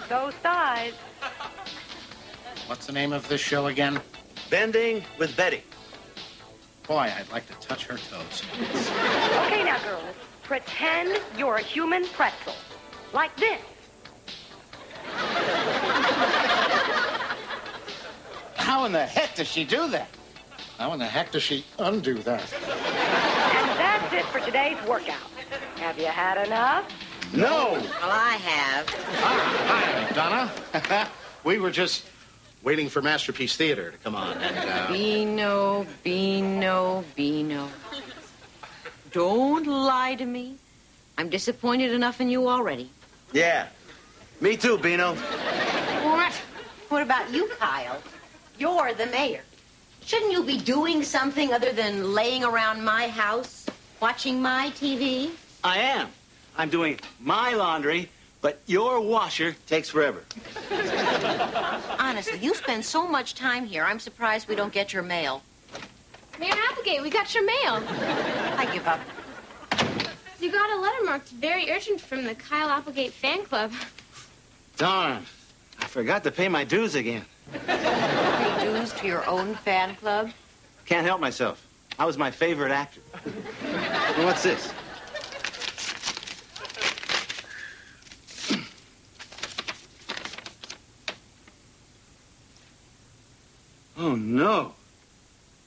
those thighs. What's the name of this show again? Bending with Betty. Boy, I'd like to touch her toes. Okay, now, girls, pretend you're a human pretzel. Like this. How in the heck does she do that? How in the heck does she undo that? And that's it for today's workout. Have you had enough? No! Well, I have. Hi, Donna. We were just waiting for Masterpiece Theater to come on. And, Beano. Don't lie to me. I'm disappointed enough in you already. Yeah. Me too, Beano. What? What about you, Kyle? You're the mayor. Shouldn't you be doing something other than laying around my house, watching my TV? I am. I'm doing my laundry, but your washer takes forever. Honestly, you spend so much time here, I'm surprised we don't get your mail. Mayor Applegate, we got your mail. I give up. You got a letter marked very urgent from the Kyle Applegate fan club. Darn. I forgot to pay my dues again. Pay dues to your own fan club? Can't help myself. I was my favorite actor. Well, what's this? Oh, no.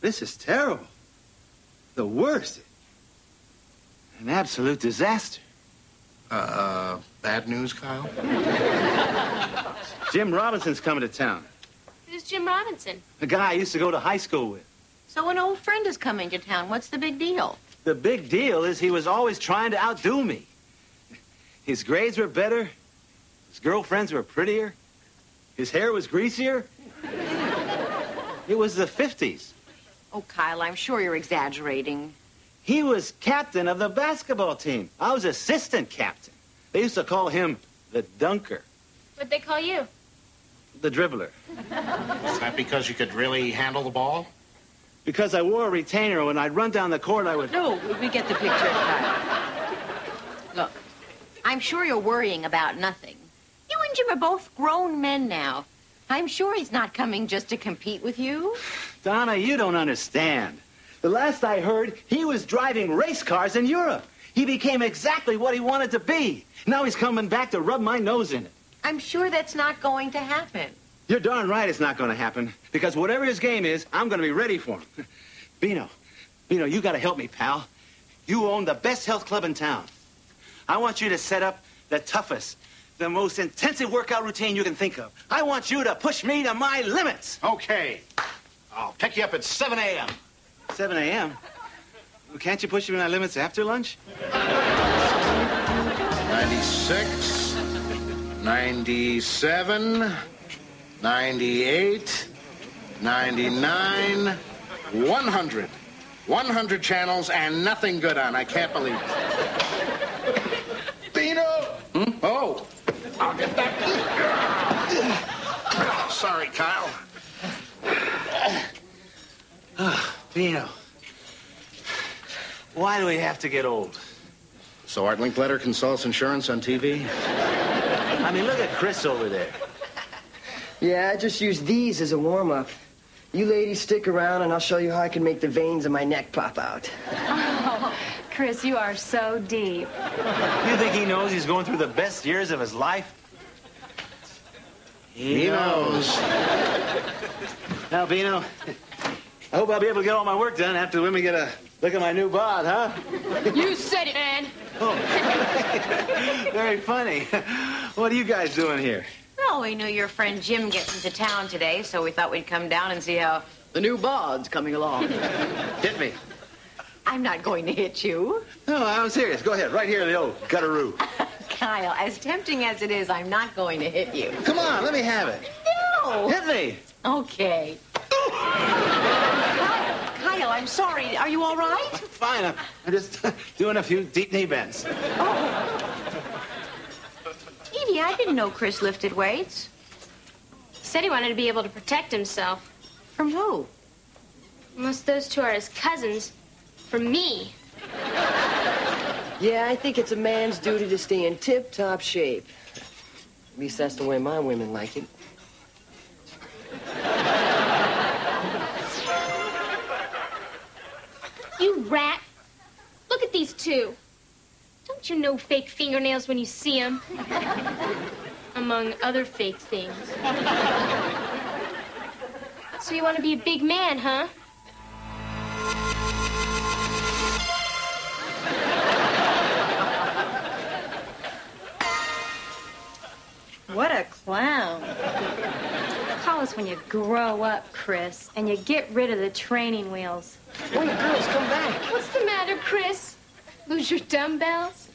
This is terrible. The worst. An absolute disaster. Bad news, Kyle? Jim Robinson's coming to town. Who's Jim Robinson? A guy I used to go to high school with. So an old friend is coming to town. What's the big deal? The big deal is he was always trying to outdo me. His grades were better. His girlfriends were prettier. His hair was greasier. It was the 50s. Oh, Kyle, I'm sure you're exaggerating. He was captain of the basketball team. I was assistant captain. They used to call him the dunker. What'd they call you? The dribbler. Is that because you could really handle the ball? Because I wore a retainer, when I'd run down the court, I would... No, we get the picture, Kyle. Look, I'm sure you're worrying about nothing. You and Jim are both grown men now. I'm sure he's not coming just to compete with you. Donna, you don't understand. The last I heard, he was driving race cars in Europe. He became exactly what he wanted to be. Now he's coming back to rub my nose in it. I'm sure that's not going to happen. You're darn right it's not going to happen. Because whatever his game is, I'm going to be ready for him. Beano, you got to help me, pal. You own the best health club in town. I want you to set up the toughest, the most intensive workout routine you can think of. I want you to push me to my limits. Okay. I'll pick you up at 7 a.m. 7 a.m.? Well, can't you push me to my limits after lunch? 96, 97, 98, 99, 100. 100 channels and nothing good on. I can't believe it. Beano! Oh, I'll get that. Sorry, Kyle. Beano, why do we have to get old? So Art Linkletter consults insurance on TV? I mean, look at Chris over there. Yeah, I just use these as a warm-up. You ladies stick around, and I'll show you how I can make the veins in my neck pop out. Oh, Chris, you are so deep. You think he knows he's going through the best years of his life? He knows. Now, Beano, I hope I'll be able to get all my work done after the women get a look at my new bod, huh? You said it, man. Oh. Very funny. What are you guys doing here? Well, we knew your friend Jim getting to town today, so we thought we'd come down and see how the new bod's coming along. Hit me. I'm not going to hit you. No, I'm serious. Go ahead. Right here in the old gutteroo. Kyle, as tempting as it is, I'm not going to hit you. Come on, let me have it. No. Hit me. Okay. Kyle, I'm sorry. Are you all right? Fine. I'm just doing a few deep knee bends. Edie, I didn't know Chris lifted weights. Said he wanted to be able to protect himself. From who? Unless those two are his cousins. From me. Yeah, I think it's a man's duty to stay in tip-top shape. At least that's the way my women like it. You rat. Look at these two. Don't you know fake fingernails when you see them? Among other fake things. So you want to be a big man, huh? What a clown. Call us when you grow up, Chris, and you get rid of the training wheels. Wait, girls, come back. What's the matter, Chris? Lose your dumbbells?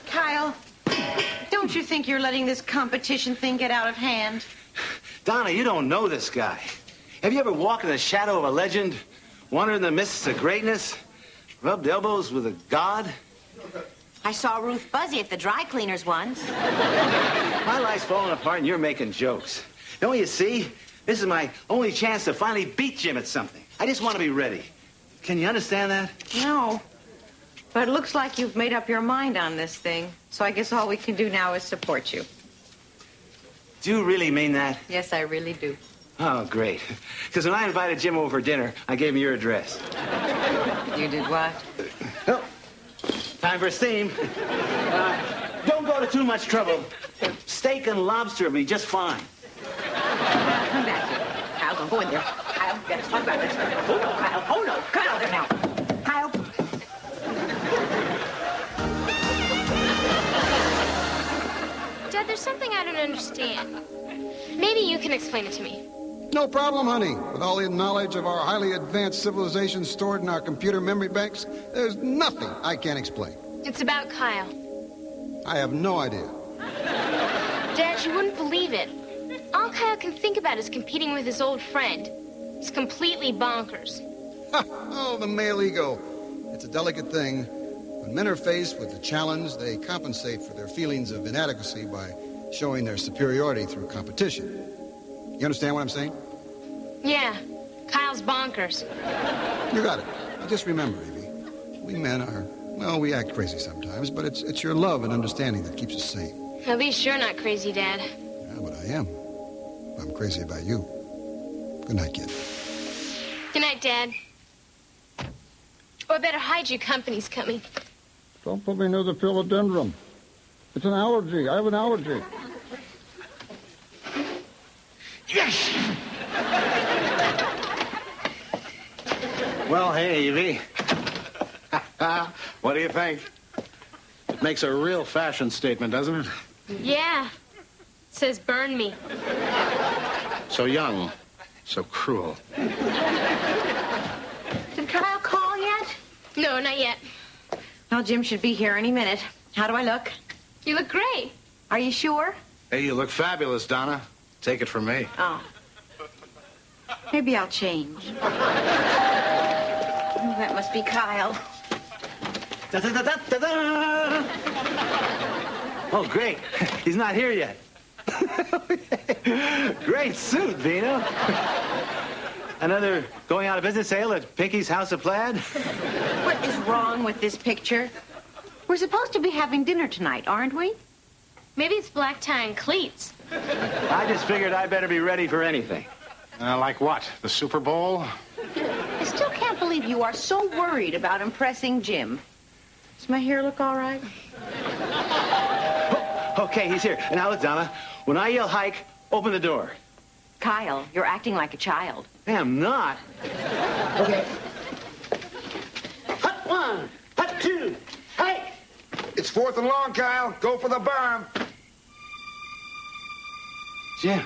Kyle, don't you think you're letting this competition thing get out of hand? Donna, you don't know this guy. Have you ever walked in the shadow of a legend, wandered in the mists of greatness, rubbed elbows with a god? I saw Ruth Buzzy at the dry cleaners once. My life's falling apart and you're making jokes. Don't you see? This is my only chance to finally beat Jim at something. I just want to be ready. Can you understand that? No. But it looks like you've made up your mind on this thing. So I guess all we can do now is support you. Do you really mean that? Yes, I really do. Oh, great. Because when I invited Jim over for dinner, I gave him your address. You did what? Well, time for steam. Don't go to too much trouble. Steak and lobster will be just fine. Come back here. Kyle, go in there. Kyle, let's talk about this. Oh, no, Kyle. Oh, no. Come out there now. Kyle. Dad, there's something I don't understand. Maybe you can explain it to me. No problem, honey. With all the knowledge of our highly advanced civilization stored in our computer memory banks, there's nothing I can't explain. It's about Kyle. I have no idea. Dad, you wouldn't believe it. All Kyle can think about is competing with his old friend. It's completely bonkers. Oh, the male ego. It's a delicate thing. When men are faced with a challenge, they compensate for their feelings of inadequacy by showing their superiority through competition. You understand what I'm saying? Yeah, Kyle's bonkers. You got it. Now just remember, Evie, we men are, well, we act crazy sometimes, but it's your love and understanding that keeps us sane. At least you're not crazy, Dad. Yeah, but I am. I'm crazy about you. Good night, kid. Good night, Dad. Oh, I better hide you. Company's coming. Don't put me near the philodendron. It's an allergy. I have an allergy. Yes! Well, hey, Evie. What do you think? It makes a real fashion statement, doesn't it? Yeah. It says burn me. So young, so cruel. Did Kyle call yet? No, not yet. Well, Jim should be here any minute. How do I look? You look great. Are you sure? Hey, you look fabulous, Donna. Take it from me. Oh. Maybe I'll change. Oh, that must be Kyle. Da-da-da-da-da-da! Oh, great. He's not here yet. Great suit, Vino. Another going out of business sale at Pinky's House of Plaid? What is wrong with this picture? We're supposed to be having dinner tonight, aren't we? Maybe it's black tie and cleats. I just figured I'd better be ready for anything. Like what? The Super Bowl? I still can't believe you are so worried about impressing Jim. Does my hair look all right? Oh, okay, he's here. Now look, Donna, when I yell hike, open the door. Kyle, you're acting like a child. Hey, I'm not. Okay. Hut one, hut two, hike. It's fourth and long, Kyle. Go for the berm. Jim.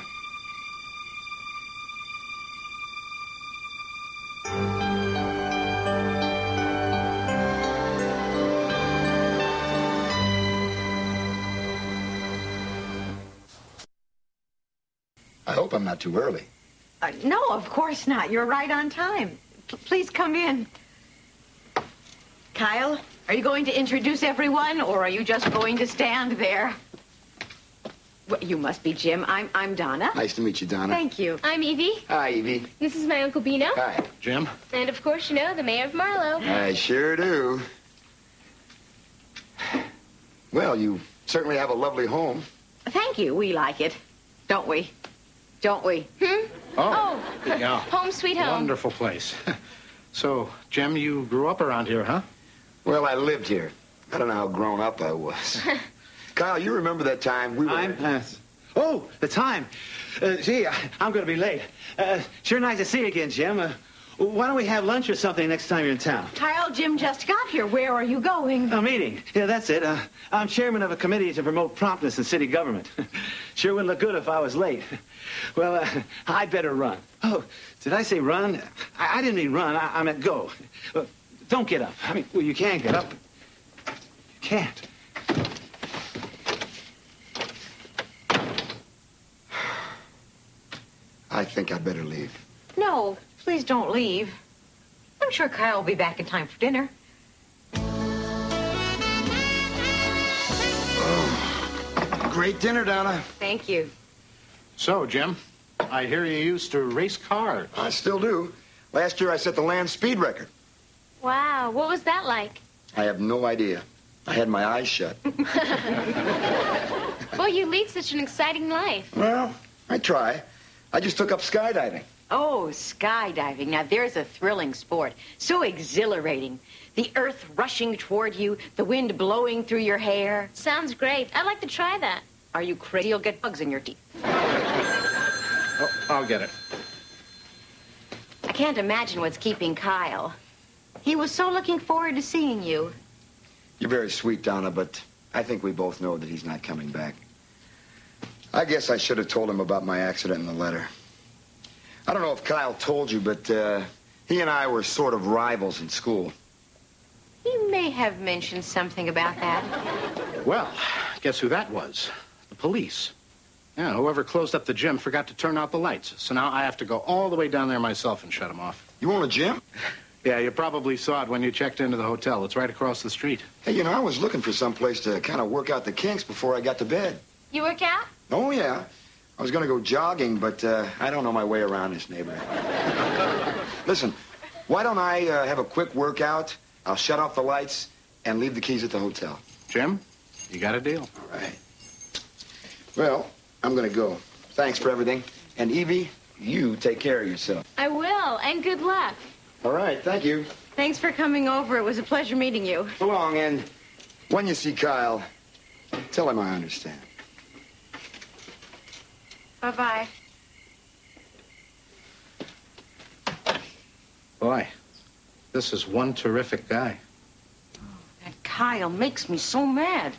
I hope I'm not too early. No, of course not. You're right on time. Please come in. Kyle, are you going to introduce everyone, or are you just going to stand there? Well, you must be Jim. I'm Donna. Nice to meet you, Donna. Thank you. I'm Evie. Hi, Evie. This is my Uncle Bino. Hi. Jim? And, of course, you know, the mayor of Marlowe. I sure do. Well, you certainly have a lovely home. Thank you. We like it. Don't we? Don't we? Oh, yeah. Home sweet home. Wonderful place. So, Jim, you grew up around here, huh? Well, I lived here. I don't know how grown up I was. Kyle, you remember that time we were... Oh, the time. Gee, I'm going to be late. Sure nice to see you again, Jim. Why don't we have lunch or something next time you're in town? Kyle, Jim just got here. Where are you going? A meeting. Yeah, that's it. I'm chairman of a committee to promote promptness in city government. Sure wouldn't look good if I was late. Well, I'd better run. Oh, did I say run? I didn't mean run. I meant go. Don't get up. I mean, well, you can get up. You can't. I think I'd better leave. No, please don't leave. I'm sure Kyle will be back in time for dinner. Oh, great dinner, Donna. Thank you. So, Jim, I hear you used to race cars. I still do. Last year I set the land speed record. Wow, what was that like? I have no idea. I had my eyes shut. Boy, you lead such an exciting life. Well, I try. I just took up skydiving. Oh, skydiving. Now, there's a thrilling sport. So exhilarating. The earth rushing toward you, the wind blowing through your hair. Sounds great. I'd like to try that. Are you crazy? You'll get bugs in your teeth. Oh, I'll get it. I can't imagine what's keeping Kyle. He was so looking forward to seeing you. You're very sweet, Donna, but I think we both know that he's not coming back. I guess I should have told him about my accident in the letter. I don't know if Kyle told you, but he and I were sort of rivals in school. He may have mentioned something about that. Well, guess who that was? The police. Yeah, whoever closed up the gym forgot to turn out the lights. So now I have to go all the way down there myself and shut them off. You own a gym? Yeah, you probably saw it when you checked into the hotel. It's right across the street. Hey, you know, I was looking for some place to kind of work out the kinks before I got to bed. You work out? Oh, yeah. I was going to go jogging, but I don't know my way around this neighborhood. Listen, why don't I have a quick workout? I'll shut off the lights and leave the keys at the hotel. Jim, you got a deal. All right. Well, I'm going to go. Thanks for everything. And Evie, you take care of yourself. I will, and good luck. All right, thank you. Thanks for coming over. It was a pleasure meeting you. So long, and when you see Kyle, tell him I understand. Bye-bye. Boy, this is one terrific guy. That Kyle makes me so mad.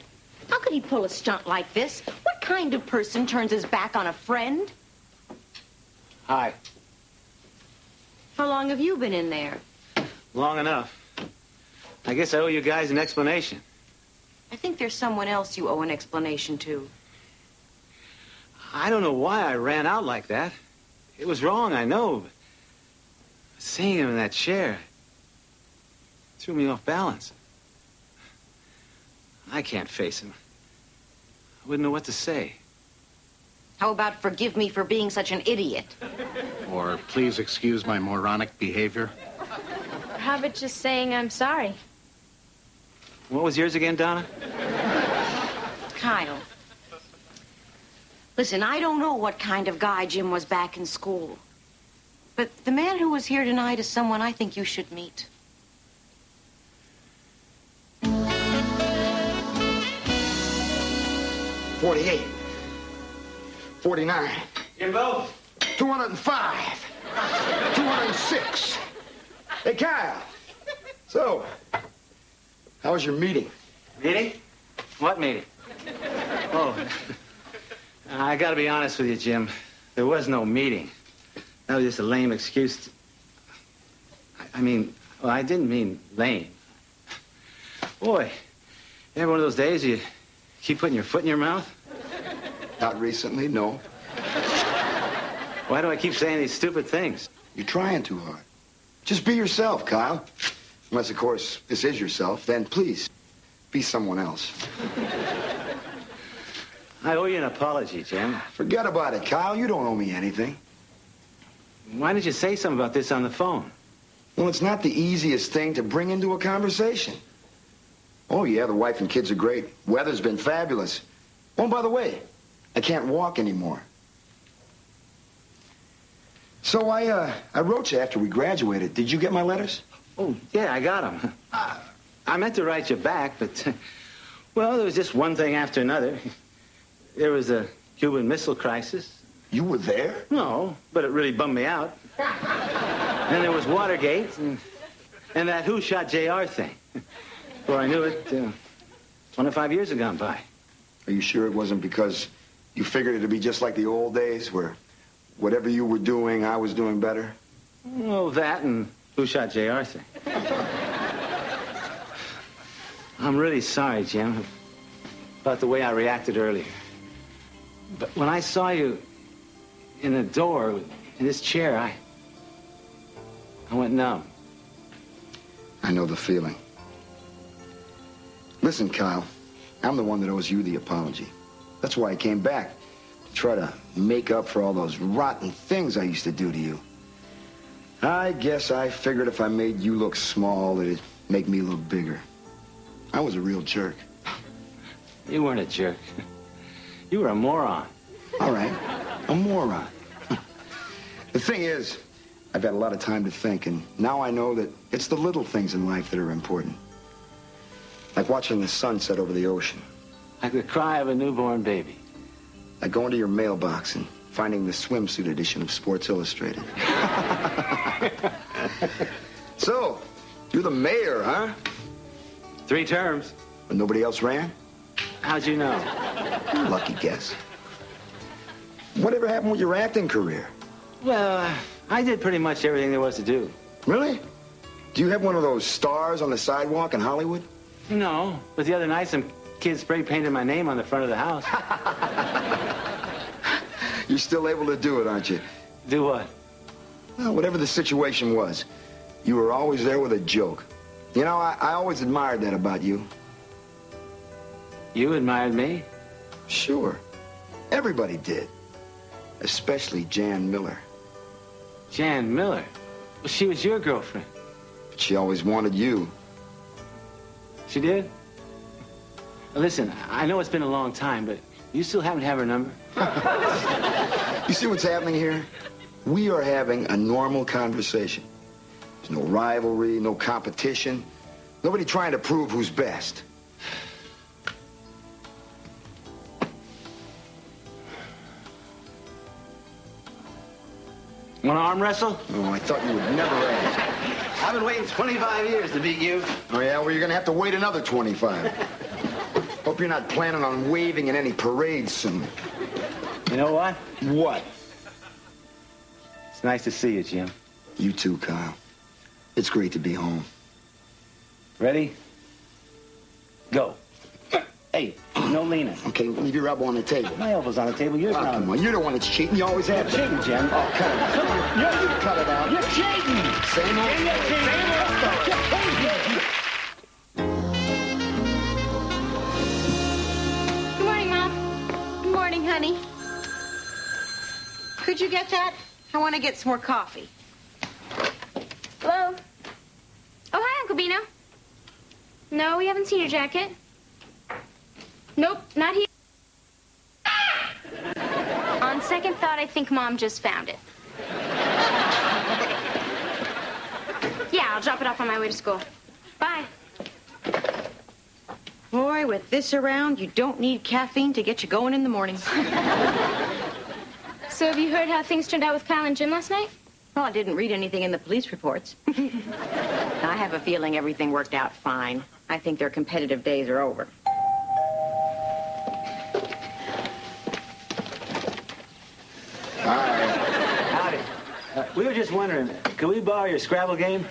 How could he pull a stunt like this? What kind of person turns his back on a friend? Hi. How long have you been in there? Long enough. I guess I owe you guys an explanation. I think there's someone else you owe an explanation to. I don't know why I ran out like that. It was wrong, I know, but seeing him in that chair threw me off balance. I can't face him. I wouldn't know what to say. How about forgive me for being such an idiot? Or please excuse my moronic behavior. Or how about just saying I'm sorry? What was yours again, Donna? Kyle. Listen, I don't know what kind of guy Jim was back in school. But the man who was here tonight is someone I think you should meet. 48. 49. Jimbo? 205. 206. Hey, Kyle. So, how was your meeting? Meeting? What meeting? Oh, I gotta be honest with you, Jim. There was no meeting. That was just a lame excuse. I mean, well, I didn't mean lame. Boy, you ever one of those days you keep putting your foot in your mouth? Not recently, no. Why do I keep saying these stupid things? You're trying too hard. Just be yourself, Kyle. Unless, of course, this is yourself, then please, be someone else. I owe you an apology, Jim. Forget about it, Kyle. You don't owe me anything. Why didn't you say something about this on the phone? Well, it's not the easiest thing to bring into a conversation. Oh, yeah, the wife and kids are great. Weather's been fabulous. Oh, and by the way, I can't walk anymore. So I wrote you after we graduated. Did you get my letters? Oh, yeah, I got them. I meant to write you back, but, well, there was just one thing after another. There was a Cuban Missile Crisis. You were there? No, but it really bummed me out. Then there was Watergate and that Who Shot JR thing. Before I knew it, 25 years had gone by. Are you sure it wasn't because you figured it'd be just like the old days where whatever you were doing, I was doing better? Oh, that and Who Shot JR thing. I'm really sorry, Jim, about the way I reacted earlier. But when I saw you in the door in this chair, I went numb. I know the feeling. Listen, Kyle, I'm the one that owes you the apology. That's why I came back, to try to make up for all those rotten things I used to do to you. I guess I figured if I made you look small, it'd make me look bigger. I was a real jerk. You weren't a jerk. You were a moron. All right, a moron. The thing is, I've had a lot of time to think, and now I know that it's the little things in life that are important. Like watching the sun set over the ocean. Like the cry of a newborn baby. Like going to your mailbox and finding the swimsuit edition of Sports Illustrated. So, you're the mayor, huh? 3 terms. But nobody else ran? How'd you know? Lucky guess. Whatever happened with your acting career? Well, I did pretty much everything there was to do. Really? Do you have one of those stars on the sidewalk in Hollywood? No, but the other night some kids spray painted my name on the front of the house. You're still able to do it, aren't you? Do what? Well, whatever the situation was, you were always there with a joke. You know, I always admired that about you. You admired me? Sure. Everybody did. Especially Jan Miller. Jan Miller? Well, she was your girlfriend. But she always wanted you. She did? Well, listen, I know it's been a long time, but you still happen to have her number? You see what's happening here? We are having a normal conversation. There's no rivalry, no competition. Nobody trying to prove who's best. Want to arm wrestle? Oh, I thought you would never ask. I've been waiting 25 years to beat you. Oh, yeah? Well, you're going to have to wait another 25. Hope you're not planning on waving in any parades soon. You know what? What? It's nice to see you, Jim. You too, Kyle. It's great to be home. Ready? Go. Hey, no leaning. Okay, leave your elbow on the table. My elbow's on the table. You're Oh, come on. You're the one that's cheating. You always have You're been. cheating, Jim. Oh, cut it out. You Cut it out. You're cheating. Same old Good morning, Mom. Good morning, honey. Could you get that? I want to get some more coffee. Hello? Oh, hi, Uncle Bino. No, we haven't seen your jacket. Nope, not here. On second thought, I think Mom just found it. Yeah, I'll drop it off on my way to school. Bye. Boy, with this around, you don't need caffeine to get you going in the morning. So have you heard how things turned out with Kyle and Jim last night? Well, I didn't read anything in the police reports. I have a feeling everything worked out fine. I think their competitive days are over. Howdy. We were just wondering, could we borrow your Scrabble game?